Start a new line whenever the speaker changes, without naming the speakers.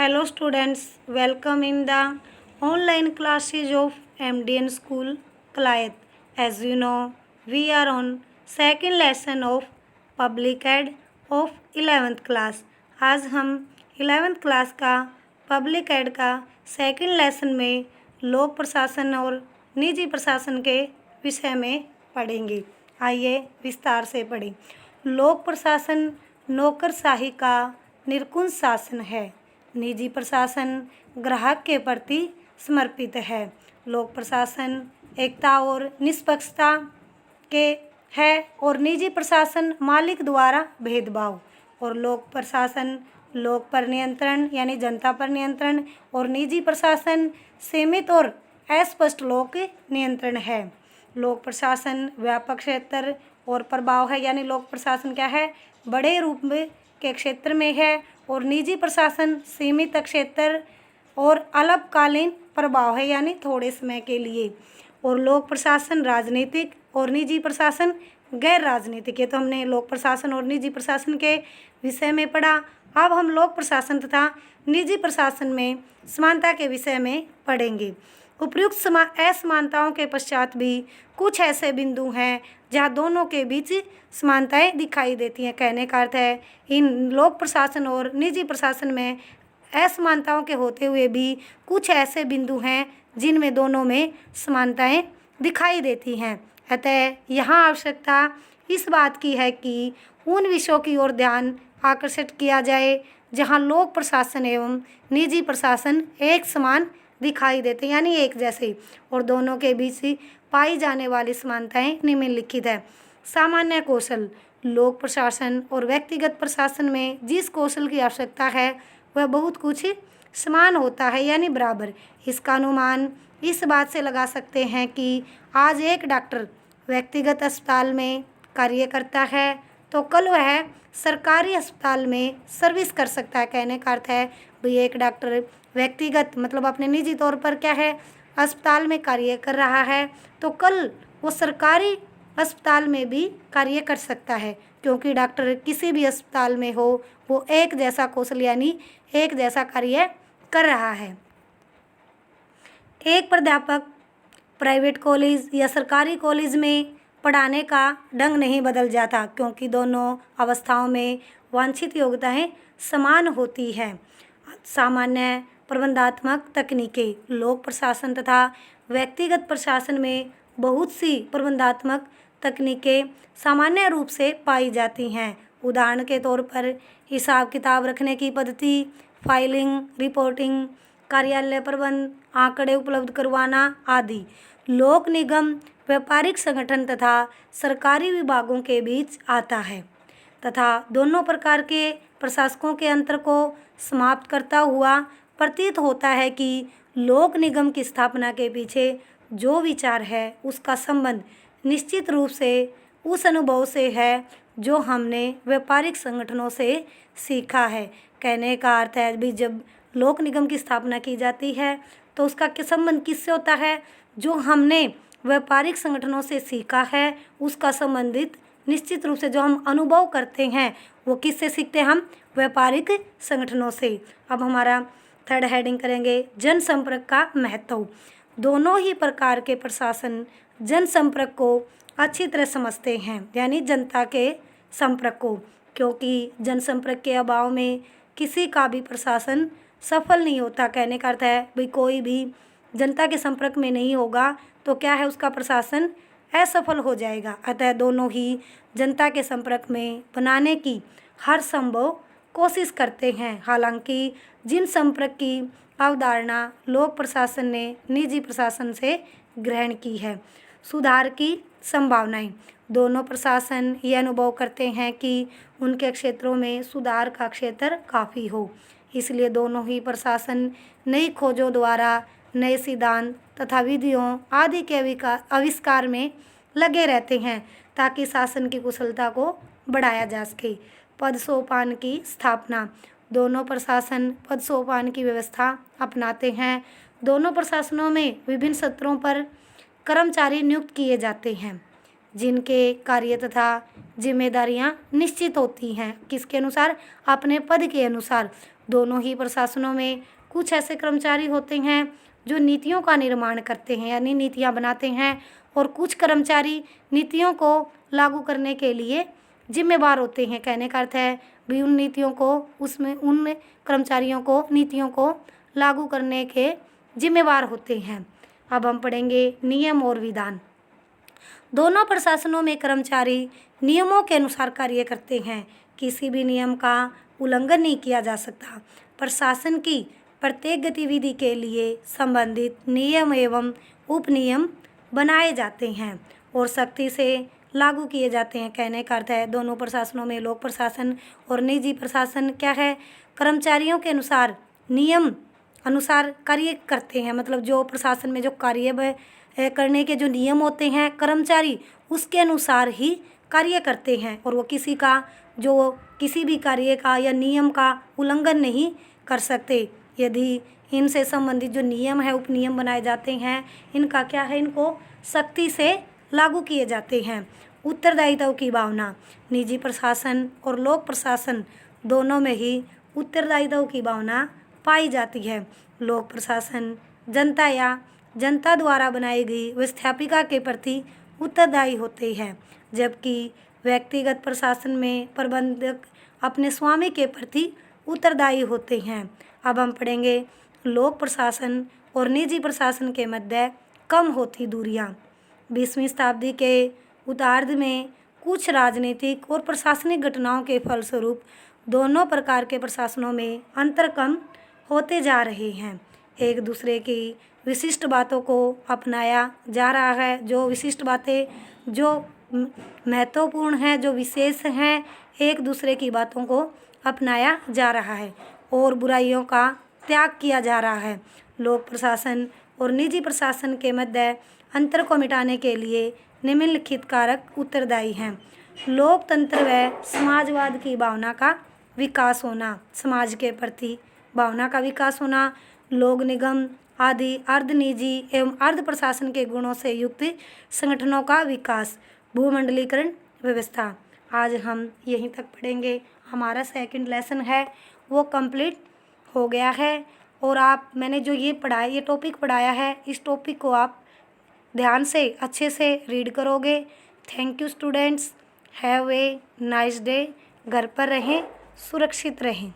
Hello students, welcome in the online classes of MDN School, Clyde. As you know, we are on second lesson of Public Ed of 11th class. आज हम 11th class का public add का second lesson में लोक प्रशासन और निजी प्रशासन के विषय में पढ़ेंगे। आइए विस्तार से पढ़ें। लोक प्रशासन नौकरशाही का निरंकुश शासन है। निजी प्रशासन ग्राहक के प्रति समर्पित है। लोक प्रशासन एकता और निष्पक्षता के है और निजी प्रशासन मालिक द्वारा भेदभाव। और लोक प्रशासन लोक पर नियंत्रण यानी जनता पर नियंत्रण और निजी प्रशासन सीमित और अस्पष्ट लोक नियंत्रण है। लोक प्रशासन व्यापक क्षेत्र और प्रभाव है, यानी लोक प्रशासन क्या है, बड़े रूप में के क्षेत्र में है और निजी प्रशासन सीमित क्षेत्र और अल्पकालीन प्रभाव है, यानी थोड़े समय के लिए। और लोक प्रशासन राजनीतिक और निजी प्रशासन गैर राजनीतिक है। तो हमने लोक प्रशासन और निजी प्रशासन के विषय में पढ़ा। अब हम लोक प्रशासन तथा निजी प्रशासन में समानता के विषय में पढ़ेंगे। उपयुक्त असमानताओं के पश्चात भी कुछ ऐसे बिंदु हैं जहां दोनों के बीच समानताएं दिखाई देती हैं। कहने का अर्थ है इन लोक प्रशासन और निजी प्रशासन में असमानताओं के होते हुए भी कुछ ऐसे बिंदु हैं जिनमें दोनों में समानताएं दिखाई देती हैं। अतः यहाँ आवश्यकता इस बात की है कि उन विषयों की ओर ध्यान आकर्षित किया जाए जहाँ लोक प्रशासन एवं निजी प्रशासन एक समान दिखाई देते, यानी एक जैसे, और दोनों के बीच पाई जाने वाली समानताएं निम्नलिखित है। सामान्य कौशल लोक प्रशासन और व्यक्तिगत प्रशासन में जिस कौशल की आवश्यकता है वह बहुत कुछ समान होता है, यानी बराबर। इसका अनुमान इस बात से लगा सकते हैं कि आज एक डॉक्टर व्यक्तिगत अस्पताल में कार्य करता है तो कल वह सरकारी अस्पताल में सर्विस कर सकता है। कहने का अर्थ है भाई एक डॉक्टर व्यक्तिगत मतलब अपने निजी तौर पर क्या है, अस्पताल में कार्य कर रहा है तो कल वो सरकारी अस्पताल में भी कार्य कर सकता है, क्योंकि डॉक्टर किसी भी अस्पताल में हो वो एक जैसा कौशल यानी एक जैसा कार्य कर रहा है। एक प्राध्यापक प्राइवेट कॉलेज या सरकारी कॉलेज में पढ़ाने का ढंग नहीं बदल जाता, क्योंकि दोनों अवस्थाओं में वांछित योग्यताएं समान होती हैं। सामान्य प्रबंधात्मक तकनीकें लोक प्रशासन तथा व्यक्तिगत प्रशासन में बहुत सी प्रबंधात्मक तकनीकें सामान्य रूप से पाई जाती हैं। उदाहरण के तौर पर हिसाब किताब रखने की पद्धति, फाइलिंग, रिपोर्टिंग, कार्यालय प्रबंध, आंकड़े उपलब्ध करवाना आदि। लोक निगम व्यापारिक संगठन तथा सरकारी विभागों के बीच आता है तथा दोनों प्रकार के प्रशासकों के अंतर को समाप्त करता हुआ प्रतीत होता है कि लोक निगम की स्थापना के पीछे जो विचार है उसका संबंध निश्चित रूप से उस अनुभव से है जो हमने व्यापारिक संगठनों से सीखा है। कहने का अर्थ है भी जब लोक निगम की स्थापना की जाती है तो उसका संबंध किससे होता है, जो हमने व्यापारिक संगठनों से सीखा है उसका संबंधित निश्चित रूप से जो हम अनुभव करते हैं वो किससे सीखते हैं, हम व्यापारिक संगठनों से। अब हमारा थर्ड हेडिंग करेंगे जनसंपर्क का महत्व। दोनों ही प्रकार के प्रशासन जनसंपर्क को अच्छी तरह समझते हैं, यानी जनता के संपर्क को, क्योंकि जनसंपर्क के अभाव में किसी का भी प्रशासन सफल नहीं होता। कहने का अर्थ है भाई कोई भी जनता के संपर्क में नहीं होगा तो क्या है, उसका प्रशासन असफल हो जाएगा। अतः दोनों ही जनता के संपर्क में बनाने की हर संभव कोशिश करते हैं। हालांकि जिन संपर्क की अवधारणा लोक प्रशासन ने निजी प्रशासन से ग्रहण की है। सुधार की संभावनाएं दोनों प्रशासन ये अनुभव करते हैं कि उनके क्षेत्रों में सुधार का क्षेत्र काफ़ी हो, इसलिए दोनों ही प्रशासन नई खोजों द्वारा नए सिद्धांत तथा विधियों आदि के आविष्कार में लगे रहते हैं ताकि शासन की कुशलता को बढ़ाया जा सके। पद सोपान की स्थापना दोनों प्रशासन पद सोपान की व्यवस्था अपनाते हैं। दोनों प्रशासनों में विभिन्न स्तरों पर कर्मचारी नियुक्त किए जाते हैं। जिनके कार्य तथा जिम्मेदारियां निश्चित होती हैं। किसके अनुसार? अपने पद के अनुसार। दोनों ही प्रशासनों में कुछ ऐसे कर्मचारी होते हैं जो नीतियों का निर्माण करते हैं, यानी नीतियां बनाते हैं, और कुछ कर्मचारी नीतियों को लागू करने के लिए जिम्मेवार होते हैं। कहने का अर्थ है भी उन नीतियों को, उसमें उन कर्मचारियों को नीतियों को लागू करने के जिम्मेवार होते हैं। अब हम पढ़ेंगे नियम और विधान। दोनों प्रशासनों में कर्मचारी नियमों के अनुसार कार्य करते हैं। किसी भी नियम का उल्लंघन नहीं किया जा सकता। प्रशासन की प्रत्येक गतिविधि के लिए संबंधित नियम एवं उपनियम बनाए जाते हैं और सख्ती से लागू किए जाते हैं। कहने का अर्थ है दोनों प्रशासनों में, लोक प्रशासन और निजी प्रशासन क्या है? कर्मचारियों के अनुसार, नियम अनुसार कार्य करते हैं। मतलब जो प्रशासन में जो कार्य करने के जो नियम होते हैं, कर्मचारी उसके अनुसार ही कार्य करते हैं और वो किसी भी कार्य का या नियम का उल्लंघन नहीं कर सकते। यदि इनसे संबंधित जो नियम है, उपनियम बनाए जाते हैं, इनका क्या है? इनको सख्ती से लागू किए जाते हैं। उत्तरदायित्व की भावना। निजी प्रशासन और लोक प्रशासन दोनों में ही उत्तरदायित्व की भावना पाई जाती है। लोक प्रशासन जनता या जनता द्वारा बनाई गई व्यवस्थापिका के प्रति उत्तरदायी होते हैं, जबकि व्यक्तिगत प्रशासन में प्रबंधक अपने स्वामी के प्रति उत्तरदायी होते हैं। अब हम पढ़ेंगे लोक प्रशासन और निजी प्रशासन के मध्य कम होती दूरियां। 20वीं शताब्दी के उत्तरार्ध में कुछ राजनीतिक और प्रशासनिक घटनाओं के फलस्वरूप दोनों प्रकार के प्रशासनों में अंतर कम होते जा रहे हैं। एक दूसरे की विशिष्ट बातों को अपनाया जा रहा है। जो विशिष्ट बातें जो महत्वपूर्ण हैं, जो विशेष हैं, एक दूसरे की बातों को अपनाया जा रहा है और बुराइयों का त्याग किया जा रहा है। लोक प्रशासन और निजी प्रशासन के मध्य अंतर को मिटाने के लिए निम्नलिखित कारक उत्तरदायी हैं। लोकतंत्र व समाजवाद की भावना का विकास होना, समाज के प्रति भावना का विकास होना, लोक निगम आदि अर्ध निजी एवं अर्ध प्रशासन के गुणों से युक्त संगठनों का विकास, भूमंडलीकरण व्यवस्था। आज हम यहीं तक पढ़ेंगे। हमारा सेकंड लेसन है वो कंप्लीट हो गया है और मैंने जो ये पढ़ाया, ये टॉपिक पढ़ाया है, इस टॉपिक को आप ध्यान से अच्छे से रीड करोगे। Thank you students, have a nice day. घर पर रहें, सुरक्षित रहें।